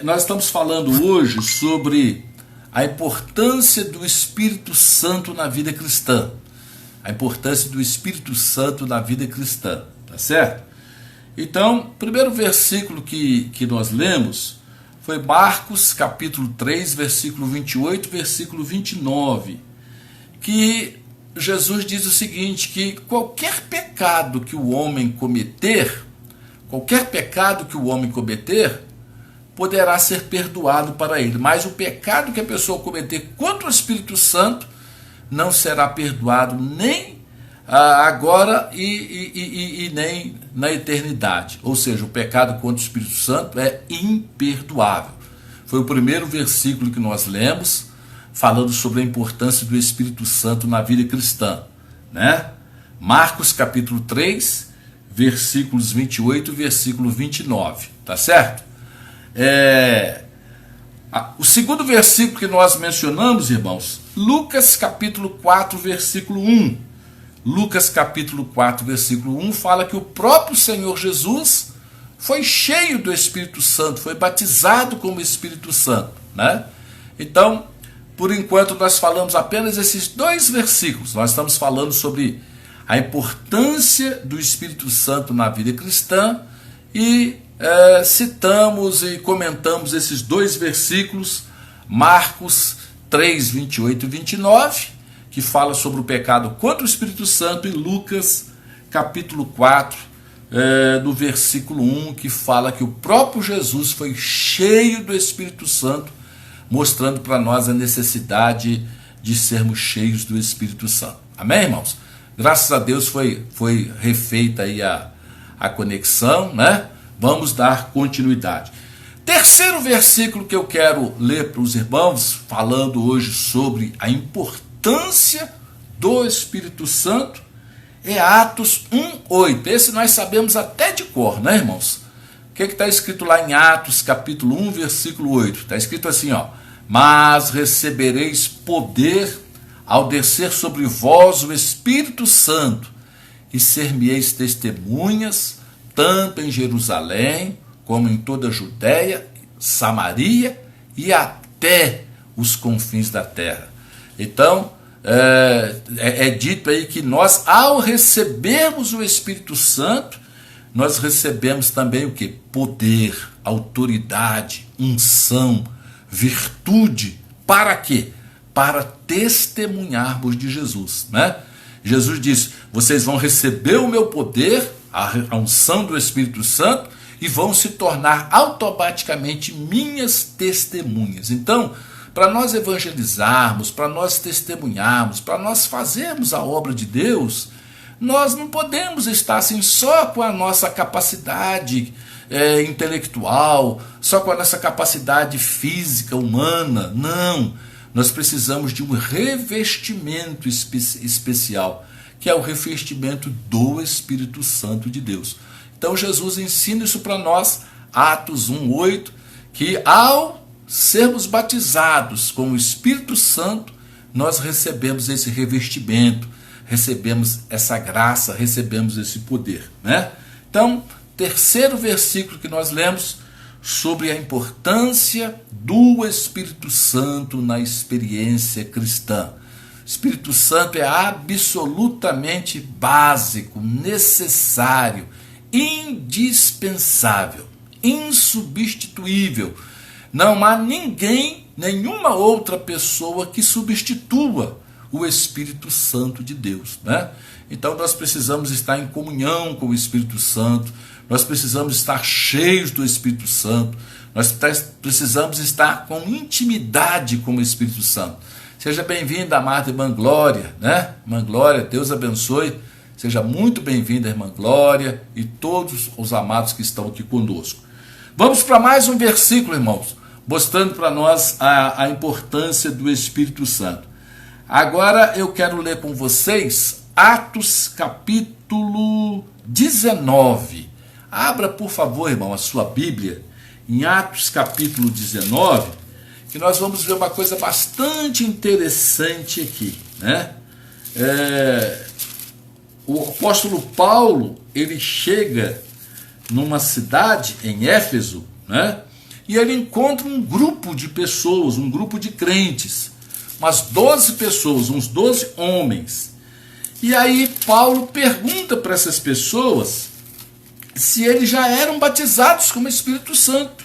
Nós estamos falando hoje sobre a importância do Espírito Santo na vida cristã. A importância do Espírito Santo na vida cristã, tá certo? Então, o primeiro versículo que nós lemos foi Marcos capítulo 3, versículo 28, versículo 29, que Jesus diz o seguinte, que qualquer pecado que o homem cometer, poderá ser perdoado para ele, mas o pecado que a pessoa cometer contra o Espírito Santo não será perdoado nem agora e nem na eternidade. Ou seja, o pecado contra o Espírito Santo é imperdoável. Foi o primeiro versículo que nós lemos, falando sobre a importância do Espírito Santo na vida cristã, né? Marcos capítulo 3, versículos 28 e versículo 29, tá certo? O segundo versículo que nós mencionamos, irmãos, Lucas capítulo 4, versículo 1. Lucas capítulo 4, versículo 1 fala que o próprio Senhor Jesus foi cheio do Espírito Santo, foi batizado com o Espírito Santo, né? Então, por enquanto nós falamos apenas esses dois versículos. Nós estamos falando sobre a importância do Espírito Santo na vida cristã e citamos e comentamos esses dois versículos, Marcos 3, 28 e 29, que fala sobre o pecado contra o Espírito Santo, e Lucas capítulo 4, do versículo 1, que fala que o próprio Jesus foi cheio do Espírito Santo, mostrando para nós a necessidade de sermos cheios do Espírito Santo. Amém, irmãos? Graças a Deus foi refeita aí a conexão, né? Vamos dar continuidade. Terceiro versículo que eu quero ler para os irmãos, falando hoje sobre a importância do Espírito Santo, é Atos 1:8. Esse nós sabemos até de cor, né, irmãos? O que está escrito lá em Atos capítulo 1, versículo 8? Está escrito assim, ó: mas recebereis poder ao descer sobre vós o Espírito Santo, e ser-me-eis testemunhas, tanto em Jerusalém, como em toda a Judéia, Samaria e até os confins da terra. Então, é dito aí que nós, ao recebermos o Espírito Santo, nós recebemos também o quê? Poder, autoridade, unção, virtude. Para quê? Para testemunharmos de Jesus, né? Jesus disse: vocês vão receber o meu poder, a unção do Espírito Santo, e vão se tornar automaticamente minhas testemunhas. Então, para nós evangelizarmos, para nós testemunharmos, para nós fazermos a obra de Deus, nós não podemos estar assim só com a nossa capacidade intelectual, só com a nossa capacidade física, humana. Não, nós precisamos de um revestimento especial, que é o revestimento do Espírito Santo de Deus. Então Jesus ensina isso para nós, Atos 1:8, que ao sermos batizados com o Espírito Santo, nós recebemos esse revestimento, recebemos essa graça, recebemos esse poder, né? Então, terceiro versículo que nós lemos sobre a importância do Espírito Santo na experiência cristã. O Espírito Santo é absolutamente básico, necessário, indispensável, insubstituível. Não há ninguém, nenhuma outra pessoa que substitua o Espírito Santo de Deus, né? Então nós precisamos estar em comunhão com o Espírito Santo, nós precisamos estar cheios do Espírito Santo, nós precisamos estar com intimidade com o Espírito Santo. Seja bem-vinda, amada irmã Glória, né? Irmã Glória, Deus abençoe. Seja muito bem-vinda, irmã Glória, e todos os amados que estão aqui conosco. Vamos para mais um versículo, irmãos, mostrando para nós a importância do Espírito Santo. Agora eu quero ler com vocês Atos capítulo 19. Abra, por favor, irmão, a sua Bíblia em Atos capítulo 19, que nós vamos ver uma coisa bastante interessante aqui, né? O apóstolo Paulo, ele chega numa cidade em Éfeso, né? e ele encontra um grupo de pessoas, um grupo de crentes, umas 12 pessoas, uns 12 homens. E aí Paulo pergunta para essas pessoas se eles já eram batizados com o Espírito Santo.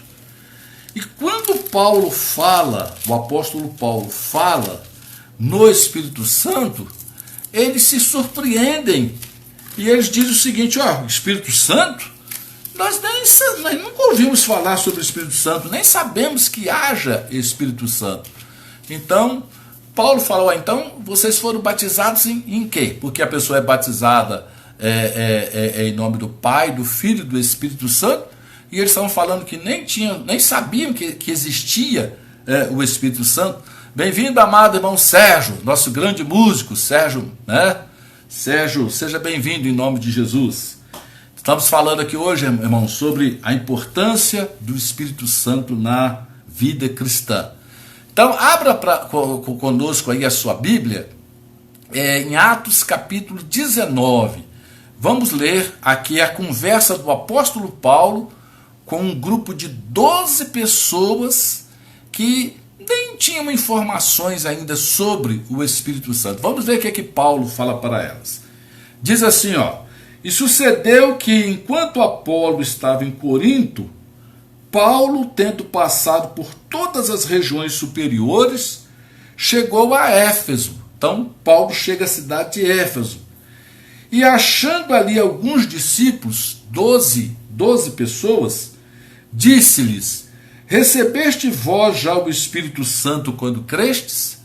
E quando Paulo fala, o apóstolo Paulo fala no Espírito Santo, eles se surpreendem e eles dizem o seguinte: ó, Espírito Santo? Nós nunca ouvimos falar sobre o Espírito Santo, nem sabemos que haja Espírito Santo. Então, Paulo falou: então vocês foram batizados em quê? Porque a pessoa é batizada em nome do Pai, do Filho e do Espírito Santo, e eles estavam falando que nem sabiam que existia o Espírito Santo. Bem-vindo, amado irmão Sérgio, nosso grande músico, Sérgio, né? Sérgio, seja bem-vindo em nome de Jesus. Estamos falando aqui hoje, irmão, sobre a importância do Espírito Santo na vida cristã. Então, abra conosco aí a sua Bíblia, em Atos capítulo 19. Vamos ler aqui a conversa do apóstolo Paulo com um grupo de 12 pessoas que nem tinham informações ainda sobre o Espírito Santo. Vamos ver o que é que Paulo fala para elas. Diz assim, ó: e sucedeu que, enquanto Apolo estava em Corinto, Paulo, tendo passado por todas as regiões superiores, chegou a Éfeso. Então, Paulo chega à cidade de Éfeso. E achando ali alguns discípulos, 12 pessoas, disse-lhes: recebeste vós já o Espírito Santo quando crestes?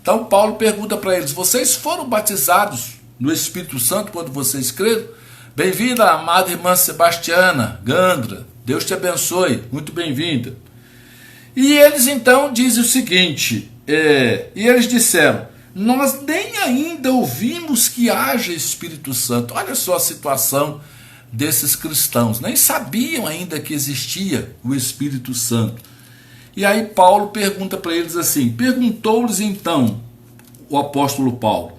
Então Paulo pergunta para eles: vocês foram batizados no Espírito Santo quando vocês creram? Bem-vinda, amada irmã Sebastiana Gandra, Deus te abençoe, muito bem-vinda. E eles então dizem o seguinte, e eles disseram: nós nem ainda ouvimos que haja Espírito Santo. Olha só a situação desses cristãos, nem sabiam ainda que existia o Espírito Santo. E aí Paulo pergunta para eles assim, perguntou-lhes então o apóstolo Paulo: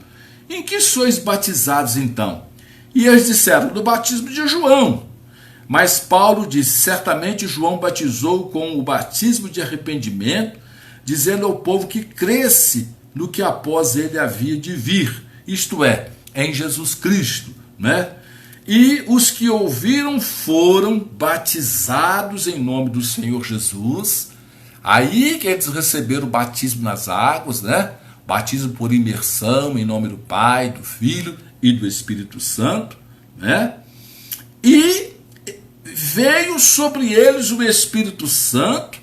em que sois batizados então? E eles disseram: do batismo de João. Mas Paulo disse: certamente João batizou com o batismo de arrependimento, dizendo ao povo que cresce no que após ele havia de vir, isto é, em Jesus Cristo, né? E os que ouviram foram batizados em nome do Senhor Jesus. Aí que eles receberam o batismo nas águas, né? Batismo por imersão em nome do Pai, do Filho e do Espírito Santo, né? E veio sobre eles o Espírito Santo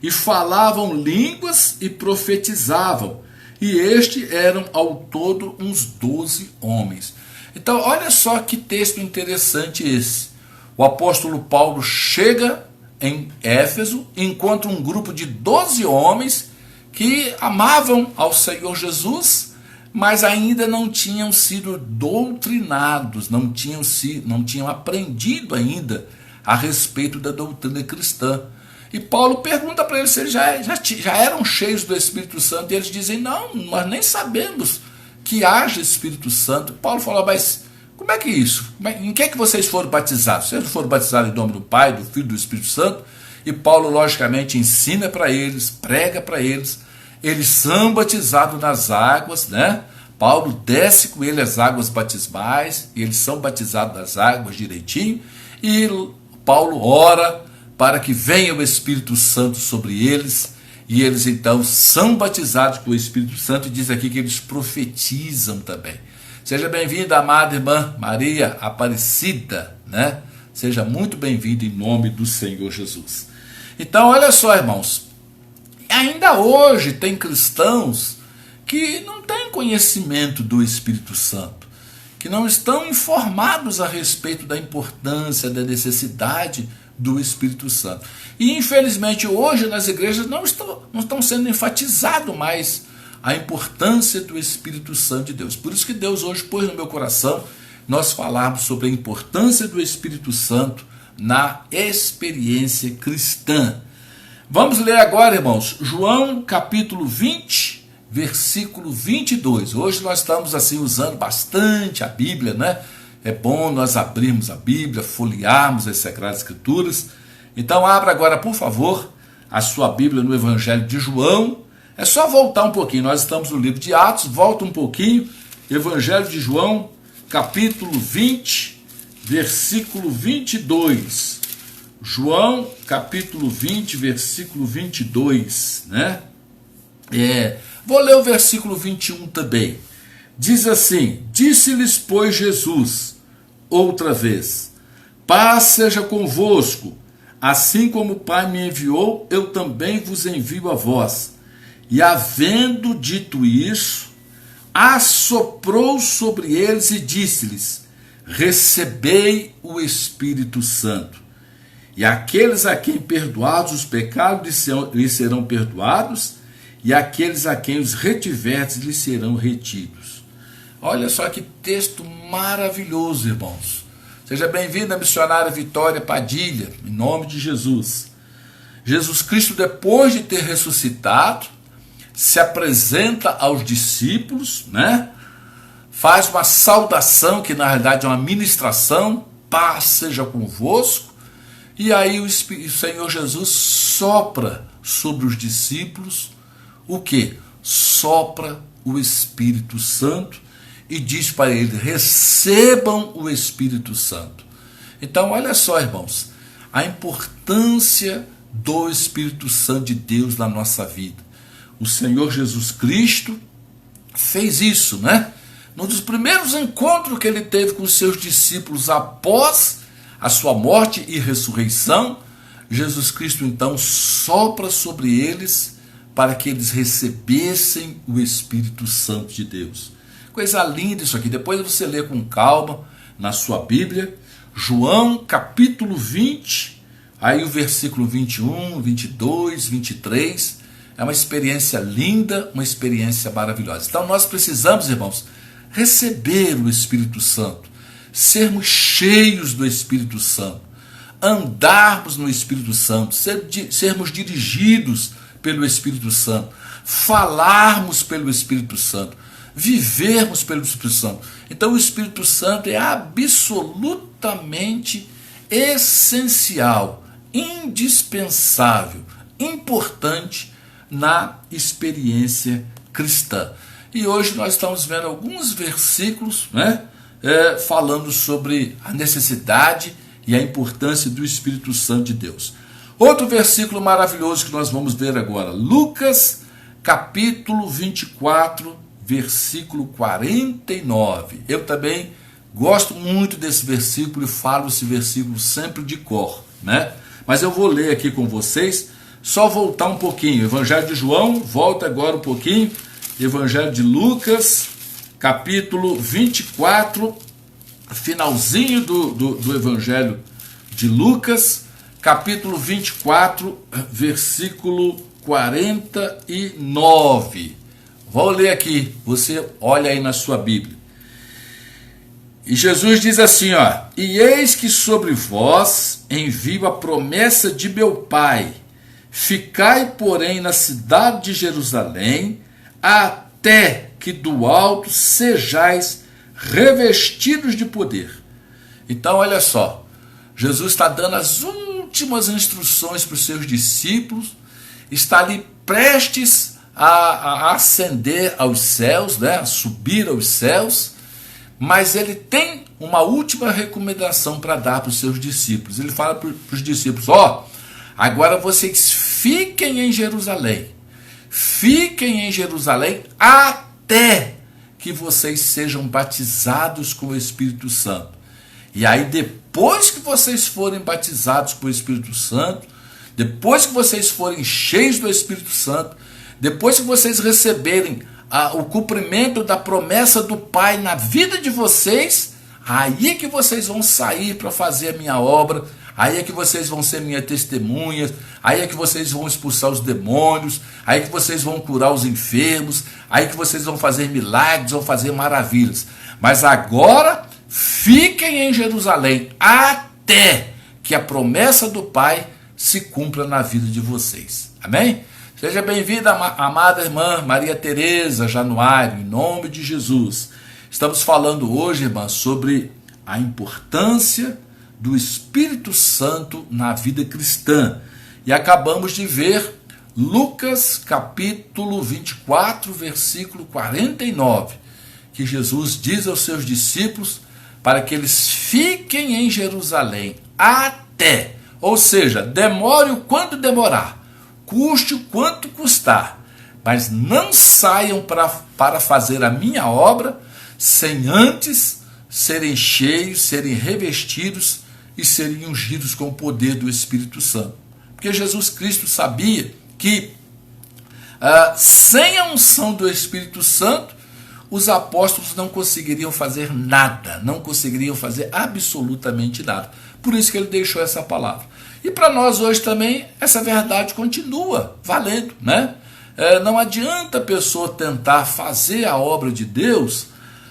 e falavam línguas e profetizavam. E estes eram ao todo uns 12 homens. Então, olha só que texto interessante esse. O apóstolo Paulo chega em Éfeso, encontra um grupo de 12 homens que amavam ao Senhor Jesus, mas ainda não tinham sido doutrinados, não tinham aprendido ainda a respeito da doutrina cristã. E Paulo pergunta para eles se eles já eram cheios do Espírito Santo, e eles dizem: não, nós nem sabemos que haja Espírito Santo. Paulo falou: mas como é que é isso? Em que é que vocês foram batizados? Vocês foram batizados em nome do Pai, do Filho e do Espírito Santo? E Paulo, logicamente, ensina para eles, prega para eles. Eles são batizados nas águas, né? Paulo desce com ele as águas batismais, e eles são batizados nas águas direitinho, e Paulo ora para que venha o Espírito Santo sobre eles, e eles então são batizados com o Espírito Santo, e diz aqui que eles profetizam também. Seja bem-vinda, amada irmã Maria Aparecida, né? Seja muito bem-vinda em nome do Senhor Jesus. Então, olha só, irmãos, ainda hoje tem cristãos que não têm conhecimento do Espírito Santo, que não estão informados a respeito da importância, da necessidade do Espírito Santo. E infelizmente hoje nas igrejas não estão sendo enfatizado mais a importância do Espírito Santo de Deus. Por isso que Deus hoje pôs no meu coração nós falarmos sobre a importância do Espírito Santo na experiência cristã. Vamos ler agora, irmãos, João capítulo 20, versículo 22. Hoje nós estamos assim usando bastante a Bíblia, né? É bom nós abrirmos a Bíblia, folhearmos as Sagradas Escrituras. Então abra agora, por favor, a sua Bíblia no Evangelho de João. É só voltar um pouquinho, nós estamos no livro de Atos, volta um pouquinho, Evangelho de João, capítulo 20, versículo 22. João, capítulo 20, versículo 22, né? Vou ler o versículo 21 também. Diz assim: disse-lhes, pois, Jesus, outra vez: paz seja convosco, assim como o Pai me enviou, eu também vos envio a vós. E havendo dito isso, assoprou sobre eles e disse-lhes: recebei o Espírito Santo. E aqueles a quem perdoados os pecados lhes serão perdoados, e aqueles a quem os retiverdes lhes serão retidos. Olha só que texto maravilhoso, irmãos. Seja bem-vindo, missionária Vitória Padilha, em nome de Jesus. Jesus Cristo, depois de ter ressuscitado, se apresenta aos discípulos, né? Faz uma saudação, que na realidade é uma ministração, paz seja convosco, e aí o Senhor Jesus sopra sobre os discípulos, o quê? Sopra o Espírito Santo e diz para eles: recebam o Espírito Santo. Então olha só, irmãos, a importância do Espírito Santo de Deus na nossa vida. O Senhor Jesus Cristo fez isso, né? Num dos primeiros encontros que ele teve com os seus discípulos após a sua morte e ressurreição, Jesus Cristo então sopra sobre eles para que eles recebessem o Espírito Santo de Deus. Coisa linda isso aqui. Depois você lê com calma na sua Bíblia, João capítulo 20, aí o versículo 21, 22, 23, é uma experiência linda, uma experiência maravilhosa. Então nós precisamos, irmãos, receber o Espírito Santo, sermos cheios do Espírito Santo, andarmos no Espírito Santo, sermos dirigidos pelo Espírito Santo, falarmos pelo Espírito Santo, vivermos pelo Espírito Santo. Então o Espírito Santo é absolutamente essencial, indispensável, importante na experiência cristã. E hoje nós estamos vendo alguns versículos, né, falando sobre a necessidade e a importância do Espírito Santo de Deus. Outro versículo maravilhoso que nós vamos ver agora, Lucas capítulo 24, versículo 49. Eu também gosto muito desse versículo e falo esse versículo sempre de cor, né? Mas eu vou ler aqui com vocês, só voltar um pouquinho. Evangelho de João, volta agora um pouquinho. Evangelho de Lucas, capítulo 24, finalzinho do Evangelho de Lucas, capítulo 24, versículo 49. Vou ler aqui, você olha aí na sua Bíblia. E Jesus diz assim, ó: e eis que sobre vós envio a promessa de meu Pai. Ficai, porém, na cidade de Jerusalém, até que do alto sejais revestidos de poder. Então, olha só, Jesus está dando as últimas instruções para os seus discípulos, está ali prestes a ascender aos céus, né, a subir aos céus, mas ele tem uma última recomendação para dar para os seus discípulos. Ele fala para os discípulos: ó, agora vocês fiquem em Jerusalém, fiquem em Jerusalém até que vocês sejam batizados com o Espírito Santo. E aí, depois que vocês forem batizados com o Espírito Santo, depois que vocês forem cheios do Espírito Santo, depois que vocês receberem o cumprimento da promessa do Pai na vida de vocês, aí é que vocês vão sair para fazer a minha obra, aí é que vocês vão ser minhas testemunhas, aí é que vocês vão expulsar os demônios, aí é que vocês vão curar os enfermos, aí é que vocês vão fazer milagres, vão fazer maravilhas. Mas agora, fiquem em Jerusalém até que a promessa do Pai se cumpra na vida de vocês. Amém? Seja bem-vinda, amada irmã Maria Tereza Januário, em nome de Jesus. Estamos falando hoje, irmã, sobre a importância do Espírito Santo na vida cristã. E acabamos de ver Lucas capítulo 24, versículo 49, que Jesus diz aos seus discípulos para que eles fiquem em Jerusalém até, ou seja, demore o quanto demorar, custe o quanto custar, mas não saiam para fazer a minha obra sem antes serem cheios, serem revestidos e serem ungidos com o poder do Espírito Santo. Porque Jesus Cristo sabia que sem a unção do Espírito Santo, os apóstolos não conseguiriam fazer nada, não conseguiriam fazer absolutamente nada. Por isso que ele deixou essa palavra. E para nós hoje também, essa verdade continua valendo, né? Não adianta a pessoa tentar fazer a obra de Deus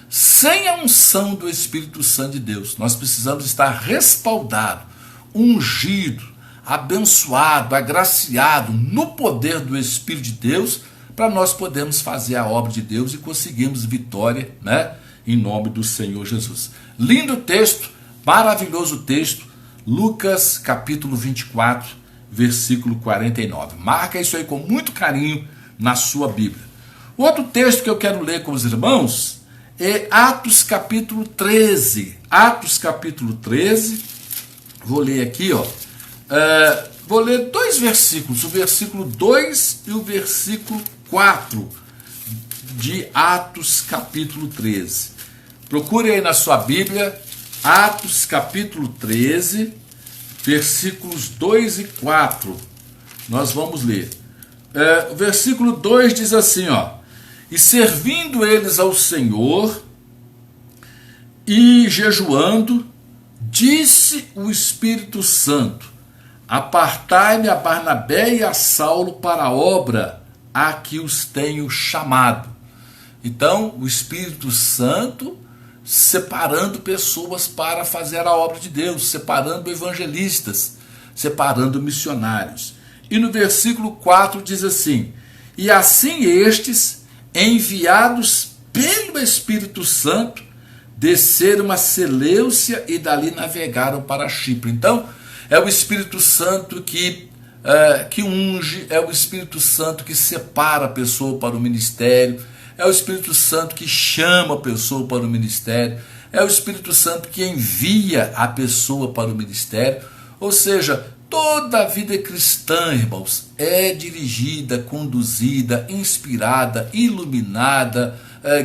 sem a unção do Espírito Santo de Deus. Nós precisamos estar respaldado, ungido, abençoado, agraciado no poder do Espírito de Deus, para nós podermos fazer a obra de Deus e conseguirmos vitória, né? Em nome do Senhor Jesus. Lindo texto, maravilhoso texto, Lucas capítulo 24, versículo 49. Marca isso aí com muito carinho na sua Bíblia. O outro texto que eu quero ler com os irmãos é Atos capítulo 13. Atos capítulo 13, vou ler aqui, ó. Vou ler dois versículos, o versículo 2 e o versículo 4 de Atos capítulo 13. Procure aí na sua Bíblia, Atos capítulo 13, versículos 2 e 4. Nós vamos ler. O versículo 2 diz assim, ó: e servindo eles ao Senhor e jejuando, disse o Espírito Santo: apartai-me a Barnabé e a Saulo para a obra a que os tenho chamado. Então, o Espírito Santo separando pessoas para fazer a obra de Deus, separando evangelistas, separando missionários. E no versículo 4 diz assim: e assim estes, enviados pelo Espírito Santo, desceram a Seleucia e dali navegaram para Chipre. Então, é o Espírito Santo que unge, é o Espírito Santo que separa a pessoa para o ministério, é o Espírito Santo que chama a pessoa para o ministério, é o Espírito Santo que envia a pessoa para o ministério. Ou seja, toda a vida cristã, irmãos, é dirigida, conduzida, inspirada, iluminada,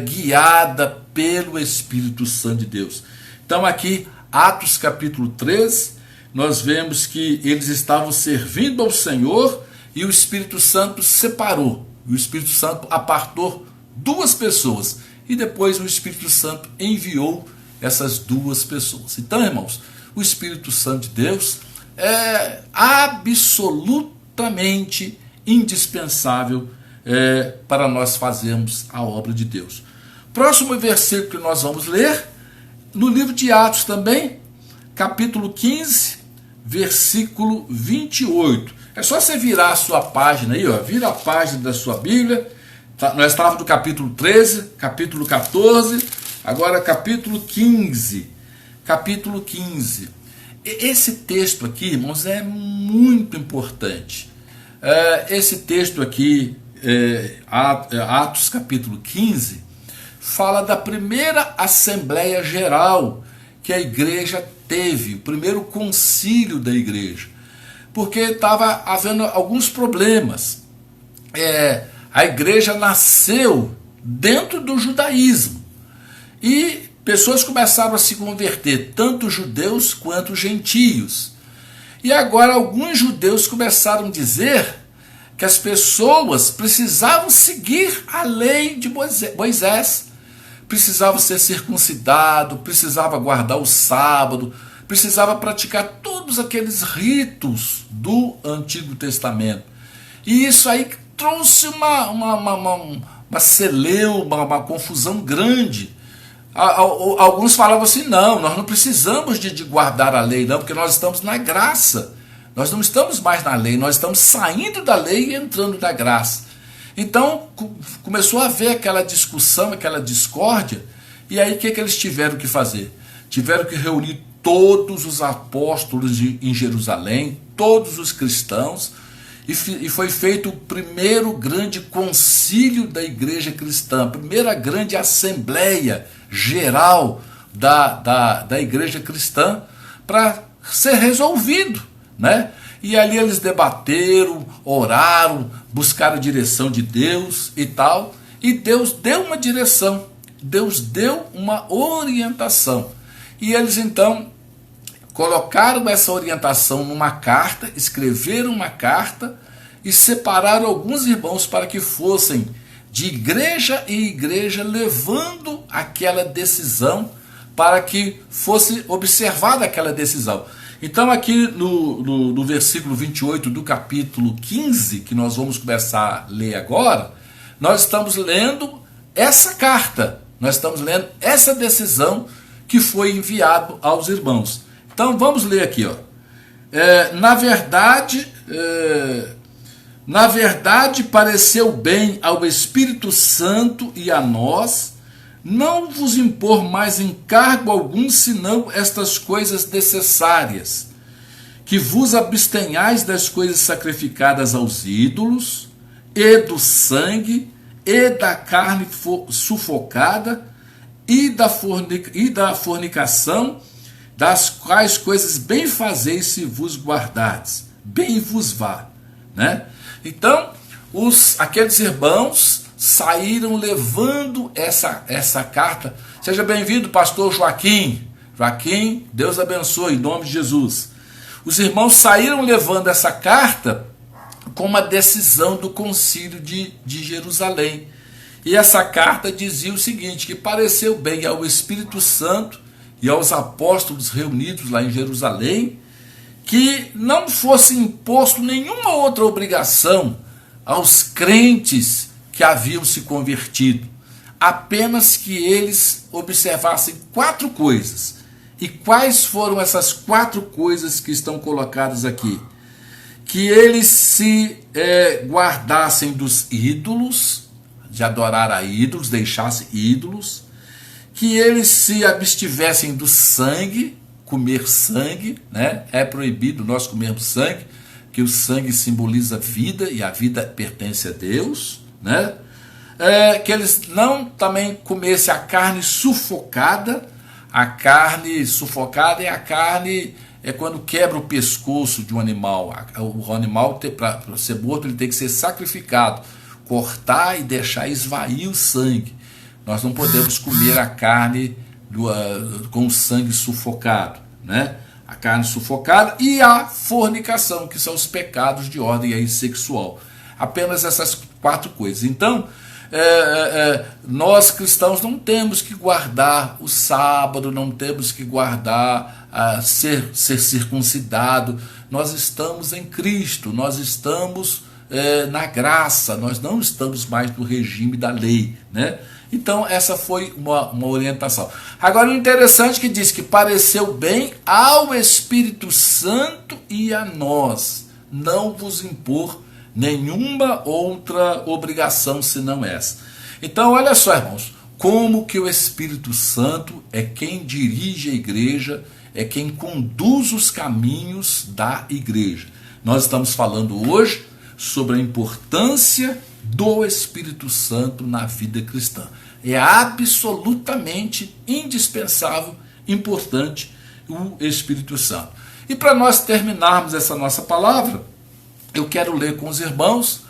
guiada pelo Espírito Santo de Deus. Então aqui, Atos capítulo 13, nós vemos que eles estavam servindo ao Senhor e o Espírito Santo separou. O Espírito Santo apartou duas pessoas e depois o Espírito Santo enviou essas duas pessoas. Então, irmãos, o Espírito Santo de Deus é absolutamente indispensável para nós fazermos a obra de Deus. Próximo versículo que nós vamos ler, no livro de Atos também, capítulo 15, versículo 28. É só você virar a sua página aí, ó, vira a página da sua Bíblia. Nós estávamos no capítulo 13, capítulo 14, agora capítulo 15. Capítulo 15. Esse texto aqui, irmãos, é muito importante. Esse texto aqui, Atos capítulo 15, fala da primeira Assembleia Geral que a igreja teve, o primeiro concílio da igreja, porque estava havendo alguns problemas. A igreja nasceu dentro do judaísmo e pessoas começaram a se converter, tanto judeus quanto gentios. E agora alguns judeus começaram a dizer que as pessoas precisavam seguir a lei de Moisés, precisava ser circuncidado, precisava guardar o sábado, precisava praticar todos aqueles ritos do Antigo Testamento. E isso aí trouxe uma celeuma, uma confusão grande. Alguns falavam assim: não, nós não precisamos de guardar a lei, não, porque nós estamos na graça. Nós não estamos mais na lei, nós estamos saindo da lei e entrando na graça. Então começou a haver aquela discussão, aquela discórdia, e aí o que eles tiveram que fazer? Tiveram que reunir todos os apóstolos em Jerusalém, todos os cristãos, e foi feito o primeiro grande concílio da igreja cristã, a primeira grande assembleia geral da igreja cristã, para ser resolvido, né? E ali eles debateram, oraram, buscaram a direção de Deus e tal, e Deus deu uma direção, Deus deu uma orientação, e eles então colocaram essa orientação numa carta, escreveram uma carta e separaram alguns irmãos para que fossem de igreja em igreja levando aquela decisão, para que fosse observada aquela decisão. Então aqui no versículo 28 do capítulo 15, que nós vamos começar a ler agora, nós estamos lendo essa carta, nós estamos lendo essa decisão que foi enviada aos irmãos. Então vamos ler aqui, ó. Na verdade pareceu bem ao Espírito Santo e a nós não vos impor mais encargo algum, senão estas coisas necessárias, que vos abstenhais das coisas sacrificadas aos ídolos, e do sangue, e da carne sufocada, e da fornicação, das quais coisas bem fazeis se vos guardardes, bem vos vá, né? Então, aqueles irmãos saíram levando essa carta. Seja bem-vindo, pastor Joaquim. Joaquim, Deus abençoe, em nome de Jesus. Os irmãos saíram levando essa carta com uma decisão do concílio de Jerusalém. E essa carta dizia o seguinte, que pareceu bem ao Espírito Santo e aos apóstolos reunidos lá em Jerusalém, que não fosse imposto nenhuma outra obrigação aos crentes que haviam se convertido, apenas que eles observassem 4 coisas. E quais foram essas 4 coisas que estão colocadas aqui? Que eles se guardassem dos ídolos, de adorar a ídolos, deixassem ídolos, que eles se abstivessem do sangue, comer sangue, né? É proibido nós comermos sangue, que o sangue simboliza vida e a vida pertence a Deus, né? Que eles não também comessem a carne sufocada. A carne sufocada é quando quebra o pescoço de um animal. O animal, para ser morto, ele tem que ser sacrificado, cortar e deixar esvair o sangue. Nós não podemos comer a carne com o sangue sufocado, né? A carne sufocada e a fornicação, que são os pecados de ordem aí sexual. Apenas essas 4 coisas. Então, nós cristãos não temos que guardar o sábado, não temos que guardar ser circuncidado. Nós estamos em Cristo, nós estamos na graça, nós não estamos mais no regime da lei, né? Então essa foi uma orientação. Agora o interessante é que diz que pareceu bem ao Espírito Santo e a nós não vos impor nenhuma outra obrigação senão essa. Então olha só, irmãos, como que o Espírito Santo é quem dirige a igreja, é quem conduz os caminhos da igreja. Nós estamos falando hoje sobre a importância do Espírito Santo na vida cristã. É absolutamente indispensável, importante o Espírito Santo. E para nós terminarmos essa nossa palavra, eu quero ler com os irmãos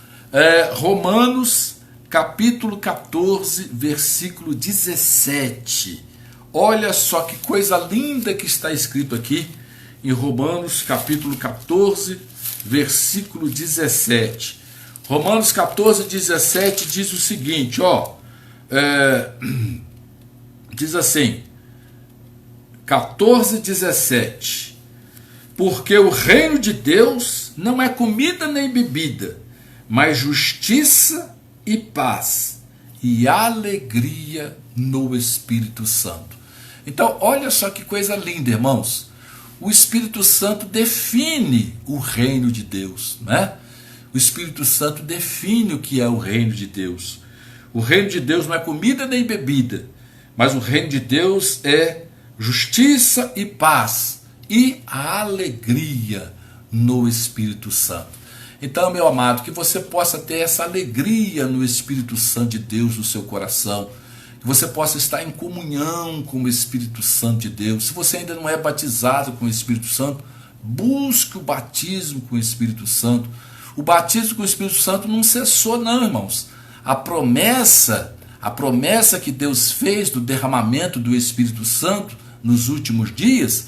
Romanos capítulo 14, versículo 17. Olha só que coisa linda que está escrito aqui em Romanos capítulo 14, versículo 17. Romanos 14, 17 diz o seguinte, diz assim, 14, 17. Porque o reino de Deus não é comida nem bebida, mas justiça e paz e alegria no Espírito Santo. Então, olha só que coisa linda, irmãos. O Espírito Santo define o reino de Deus, né? O Espírito Santo define o que é o reino de Deus. O reino de Deus não é comida nem bebida, mas o reino de Deus é justiça e paz e a alegria no Espírito Santo. Então, meu amado, que você possa ter essa alegria no Espírito Santo de Deus no seu coração, que você possa estar em comunhão com o Espírito Santo de Deus. Se você ainda não é batizado com o Espírito Santo, busque o batismo com o Espírito Santo. O batismo com o Espírito Santo não cessou não, irmãos. A promessa que Deus fez do derramamento do Espírito Santo nos últimos dias,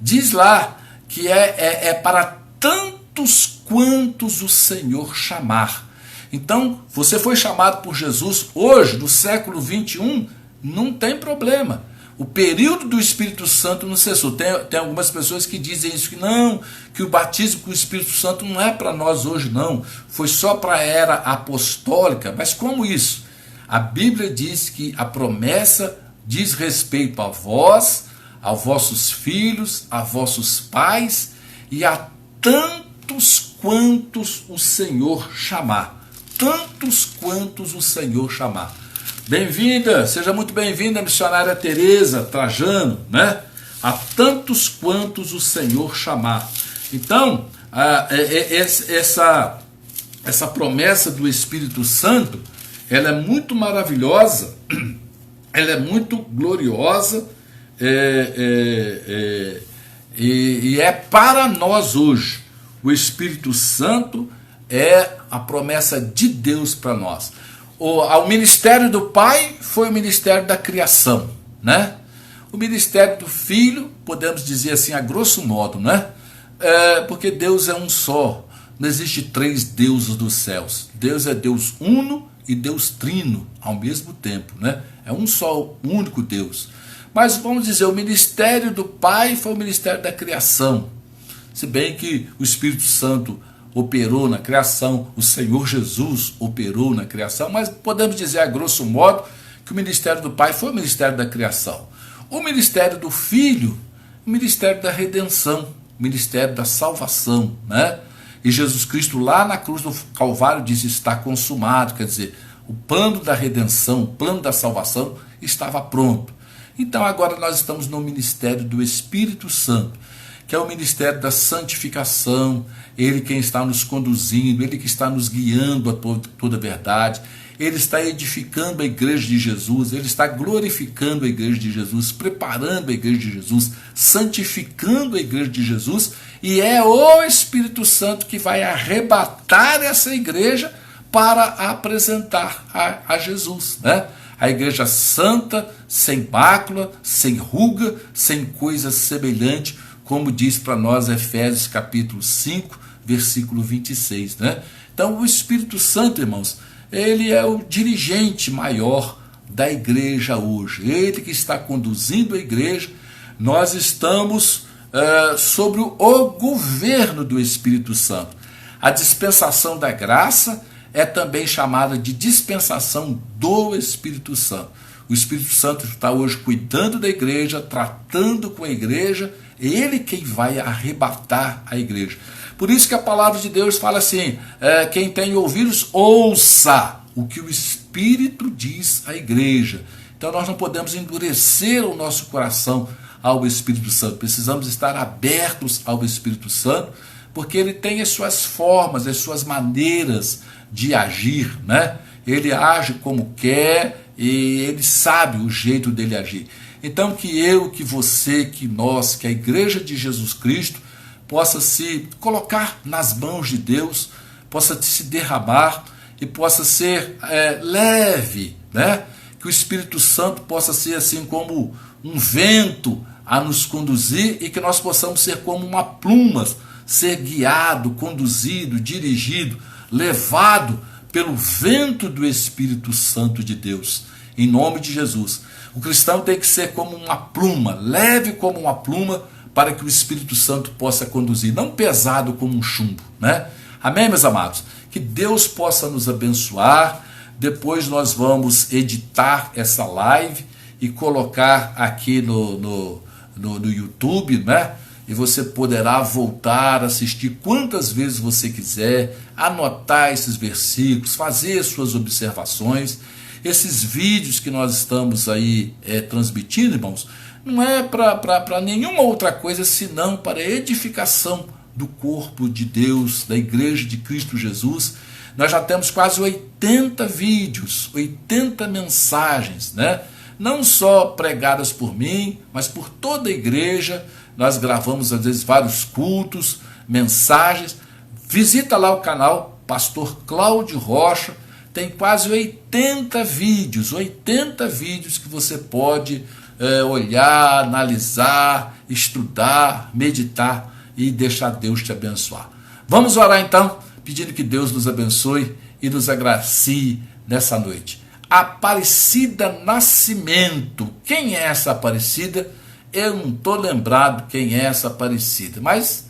diz lá que é para tantos quantos o Senhor chamar. Então, você foi chamado por Jesus hoje, no século 21, não tem problema. O período do Espírito Santo não cessou. Tem algumas pessoas que dizem isso, que o batismo com o Espírito Santo não é para nós hoje não, foi só para a era apostólica. Mas como isso? A Bíblia diz que a promessa diz respeito a vós, aos vossos filhos, a vossos pais e a tantos quantos o Senhor chamar. Tantos quantos o Senhor chamar. Bem-vinda, seja muito bem-vinda, missionária Tereza Trajano, né? A tantos quantos o Senhor chamar. Então, essa promessa do Espírito Santo, ela é muito maravilhosa, ela é muito gloriosa, e é para nós hoje. O Espírito Santo é a promessa de Deus para nós. O ministério do Pai foi o ministério da criação, né? O ministério do Filho, podemos dizer assim, a grosso modo, né? Porque Deus é um só, não existe três deuses dos céus. Deus é Deus uno e Deus trino ao mesmo tempo, né? É um só, único Deus. Mas vamos dizer, o ministério do Pai foi o ministério da criação. Se bem que o Espírito Santo operou na criação, o Senhor Jesus operou na criação, mas podemos dizer a grosso modo que o ministério do Pai foi o ministério da criação. O ministério do Filho, o ministério da redenção, o ministério da salvação, né? E Jesus Cristo lá na cruz do Calvário disse: está consumado, quer dizer, o plano da redenção, o plano da salvação estava pronto. Então agora nós estamos no ministério do Espírito Santo, que é o ministério da santificação, Ele quem está nos conduzindo, Ele que está nos guiando a toda a verdade, Ele está edificando a igreja de Jesus, Ele está glorificando a igreja de Jesus, preparando a igreja de Jesus, santificando a igreja de Jesus, e é o Espírito Santo que vai arrebatar essa igreja para apresentar a Jesus, né? A igreja santa, sem mácula, sem ruga, sem coisa semelhante, como diz para nós Efésios capítulo 5, versículo 26, né? Então o Espírito Santo, irmãos, ele é o dirigente maior da igreja hoje, ele que está conduzindo a igreja. Nós estamos sobre o governo do Espírito Santo. A dispensação da graça é também chamada de dispensação do Espírito Santo. O Espírito Santo está hoje cuidando da igreja, tratando com a igreja, ele quem vai arrebatar a igreja. Por isso que a palavra de Deus fala assim, quem tem ouvidos, ouça o que o Espírito diz à igreja. Então nós não podemos endurecer o nosso coração ao Espírito Santo, precisamos estar abertos ao Espírito Santo, porque ele tem as suas formas, as suas maneiras de agir, né? Ele age como quer e ele sabe o jeito dele agir. Então que eu, que você, que nós, que a igreja de Jesus Cristo possa se colocar nas mãos de Deus, possa se derramar e possa ser leve, né? Que o Espírito Santo possa ser assim como um vento a nos conduzir e que nós possamos ser como uma pluma, ser guiado, conduzido, dirigido, levado pelo vento do Espírito Santo de Deus, em nome de Jesus. O cristão tem que ser como uma pluma, leve como uma pluma, para que o Espírito Santo possa conduzir, não pesado como um chumbo, né? Amém, meus amados? Que Deus possa nos abençoar. Depois nós vamos editar essa live e colocar aqui no YouTube, né? E você poderá voltar a assistir quantas vezes você quiser, anotar esses versículos, fazer suas observações. Esses vídeos que nós estamos aí transmitindo, irmãos, não é para nenhuma outra coisa senão para edificação do corpo de Deus, da Igreja de Cristo Jesus. Nós já temos quase 80 vídeos, 80 mensagens, né? Não só pregadas por mim, mas por toda a igreja. Nós gravamos às vezes vários cultos, mensagens. Visita lá o canal Pastor Cláudio Rocha, tem quase 80 vídeos que você pode olhar, analisar, estudar, meditar e deixar Deus te abençoar. Vamos orar então, pedindo que Deus nos abençoe e nos agracie nessa noite. Aparecida Nascimento. Quem é essa Aparecida? Eu não estou lembrado quem é essa Aparecida, mas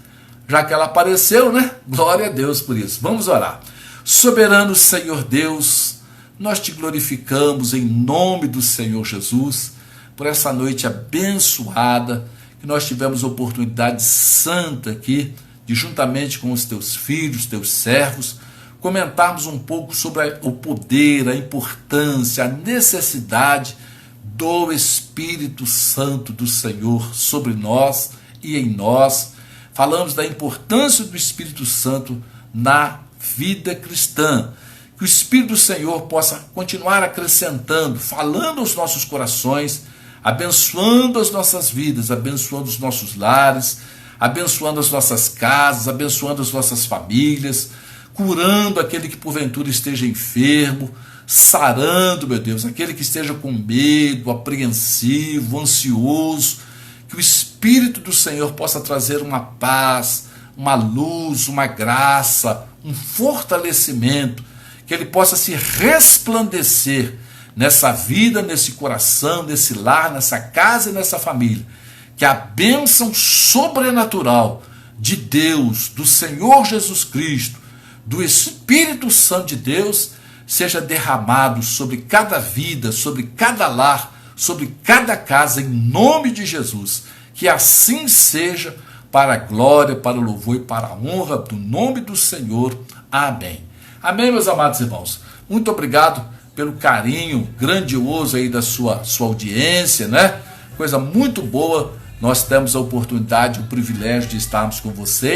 já que ela apareceu, né? Glória a Deus por isso. Vamos orar. Soberano Senhor Deus, nós te glorificamos em nome do Senhor Jesus, por essa noite abençoada, que nós tivemos oportunidade santa aqui, de juntamente com os teus filhos, teus servos, comentarmos um pouco sobre o poder, a importância, a necessidade do Espírito Santo do Senhor sobre nós e em nós. Falamos da importância do Espírito Santo na vida cristã. Que o Espírito do Senhor possa continuar acrescentando, falando aos nossos corações, abençoando as nossas vidas, abençoando os nossos lares, abençoando as nossas casas, abençoando as nossas famílias, curando aquele que porventura esteja enfermo, sarando, meu Deus, aquele que esteja com medo, apreensivo, ansioso. Que o Espírito do Senhor possa trazer uma paz, uma luz, uma graça, um fortalecimento, que ele possa se resplandecer nessa vida, nesse coração, nesse lar, nessa casa e nessa família. Que a bênção sobrenatural de Deus, do Senhor Jesus Cristo, do Espírito Santo de Deus, seja derramado sobre cada vida, sobre cada lar, sobre cada casa, em nome de Jesus. Que assim seja, para a glória, para o louvor e para a honra do nome do Senhor. Amém. Amém, meus amados irmãos. Muito obrigado pelo carinho grandioso aí da sua audiência, né? Coisa muito boa. Nós temos a oportunidade, o privilégio de estarmos com vocês.